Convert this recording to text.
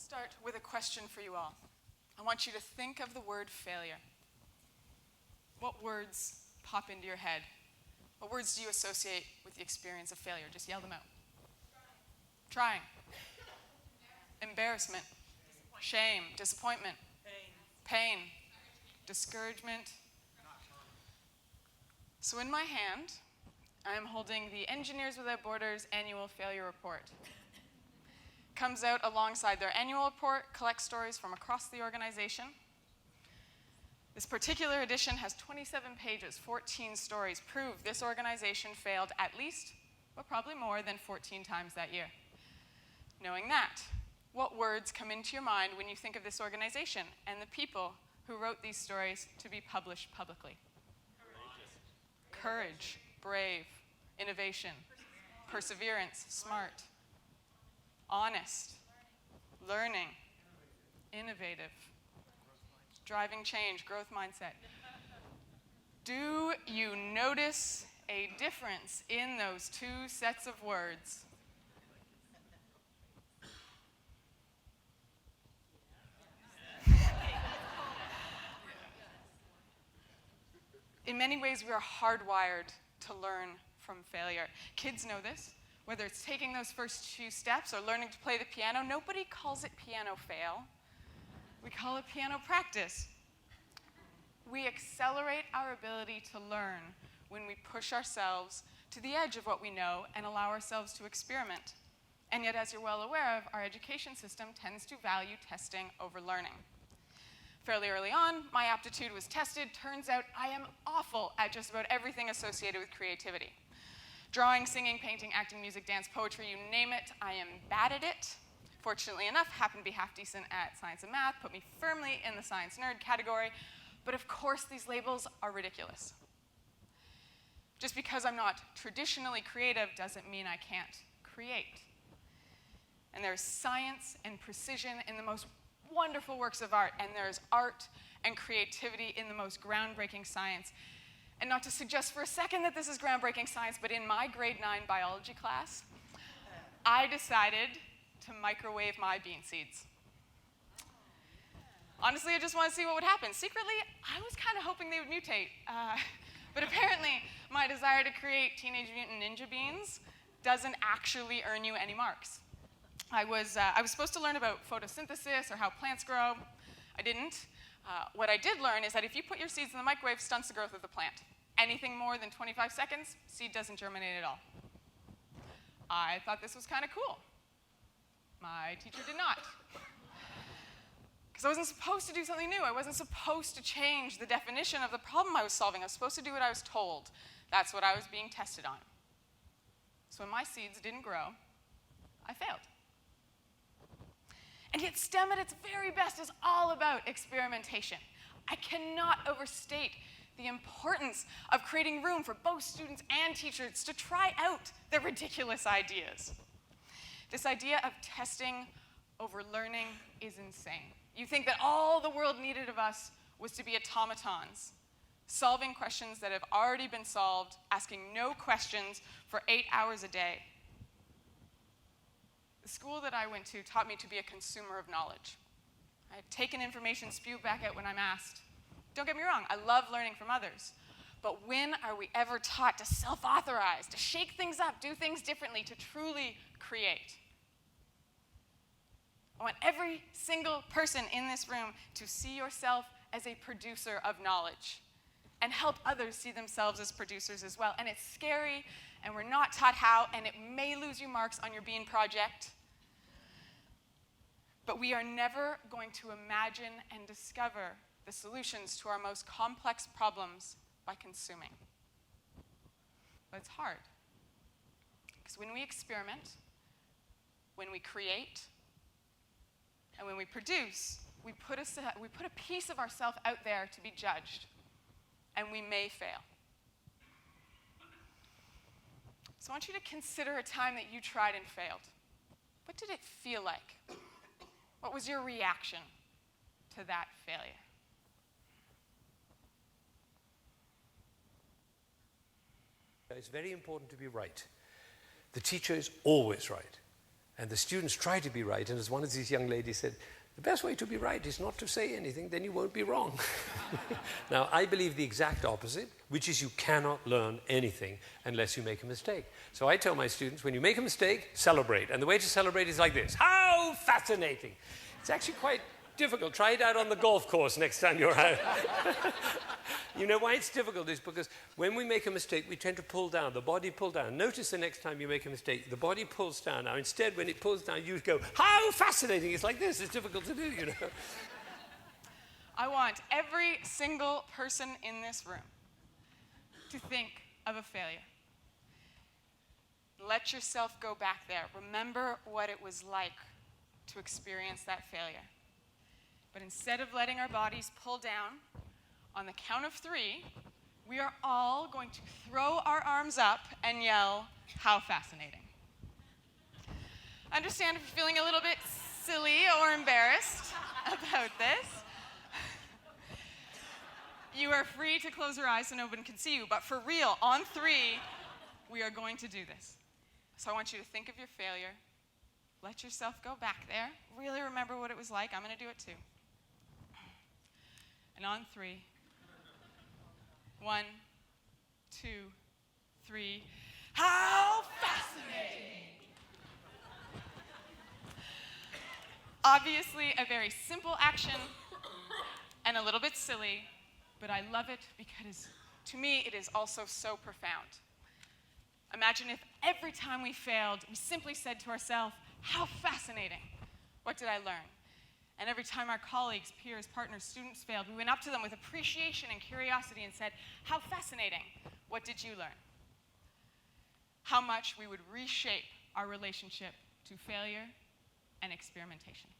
start with a question for you all. I want you to think of the word failure. What words pop into your head? What words do you associate with the experience of failure? Just yell them out. Trying. Embarrassment. Shame. Disappointment. Pain. Discouragement. So in my hand, I am holding the Engineers Without Borders annual failure report. Comes out alongside their annual report, collects stories from across the organization. This particular edition has 27 pages, 14 stories, prove this organization failed at least, but probably more than 14 times that year. Knowing that, what words come into your mind when you think of this organization and the people who wrote these stories to be published publicly? Courage, brave, innovation, perseverance, smart, honest, learning, innovative, driving change, growth mindset. Do you notice a difference in those two sets of words? In many ways, we are hardwired to learn from failure. Kids know this. Whether it's taking those first few steps or learning to play the piano, nobody calls it piano fail. We call it piano practice. We accelerate our ability to learn when we push ourselves to the edge of what we know and allow ourselves to experiment. And yet, as you're well aware of, our education system tends to value testing over learning. Fairly early on, my aptitude was tested. Turns out I am awful at just about everything associated with creativity. Drawing, singing, painting, acting, music, dance, poetry, you name it, I am bad at it. Fortunately enough, happen to be half decent at science and math, put me firmly in the science nerd category. But of course, these labels are ridiculous. Just because I'm not traditionally creative doesn't mean I can't create. And there's science and precision in the most wonderful works of art, and there's art and creativity in the most groundbreaking science. And not to suggest for a second that this is groundbreaking science, but in my grade 9 biology class, I decided to microwave my bean seeds. Honestly, I just want to see what would happen. Secretly, I was kind of hoping they would mutate. But apparently, my desire to create Teenage Mutant Ninja Beans doesn't actually earn you any marks. I was supposed to learn about photosynthesis or how plants grow. I didn't. What I did learn is that if you put your seeds in the microwave, stunts the growth of the plant. Anything more than 25 seconds, seed doesn't germinate at all. I thought this was kind of cool. My teacher did not. Because I wasn't supposed to do something new. I wasn't supposed to change the definition of the problem I was solving. I was supposed to do what I was told. That's what I was being tested on. So when my seeds didn't grow, I failed. And yet STEM at its very best is all about experimentation. I cannot overstate the importance of creating room for both students and teachers to try out their ridiculous ideas. This idea of testing over learning is insane. You think that all the world needed of us was to be automatons, solving questions that have already been solved, asking no questions for 8 hours a day. The school that I went to taught me to be a consumer of knowledge. I had taken information, spew back out when I'm asked. Don't get me wrong, I love learning from others. But when are we ever taught to self-authorize, to shake things up, do things differently, to truly create? I want every single person in this room to see yourself as a producer of knowledge and help others see themselves as producers as well. And it's scary, and we're not taught how, and it may lose you marks on your Bean project. But we are never going to imagine and discover the solutions to our most complex problems by consuming. But it's hard. Because when we experiment, when we create, and when we produce, we put a piece of ourselves out there to be judged, and we may fail. So I want you to consider a time that you tried and failed. What did it feel like? What was your reaction to that failure? It's very important to be right. The teacher is always right. And the students try to be right, and as one of these young ladies said, the best way to be right is not to say anything, then you won't be wrong. Now, I believe the exact opposite, which is you cannot learn anything unless you make a mistake. So I tell my students, when you make a mistake, celebrate. And the way to celebrate is like this. How fascinating! It's actually quite difficult. Try it out on the golf course next time you're out. You know why it's difficult is because when we make a mistake, we tend to pull down, the body pull down. Notice the next time you make a mistake, the body pulls down. Now, instead, when it pulls down, you go, how fascinating. It's like this. It's difficult to do, you know. I want every single person in this room to think of a failure. Let yourself go back there. Remember what it was like to experience that failure. But instead of letting our bodies pull down, on the count of 3, we are all going to throw our arms up and yell, how fascinating. Understand if you're feeling a little bit silly or embarrassed about this. You are free to close your eyes so no one can see you, but for real, on 3, we are going to do this. So I want you to think of your failure. Let yourself go back there. Really remember what it was like. I'm going to do it too. And on 3, 1, 2, 3. How fascinating! Obviously, a very simple action and a little bit silly, but I love it because, to me, it is also so profound. Imagine if every time we failed, we simply said to ourselves, how fascinating! What did I learn? And every time our colleagues, peers, partners, students failed, we went up to them with appreciation and curiosity and said, how fascinating. What did you learn? How much we would reshape our relationship to failure and experimentation.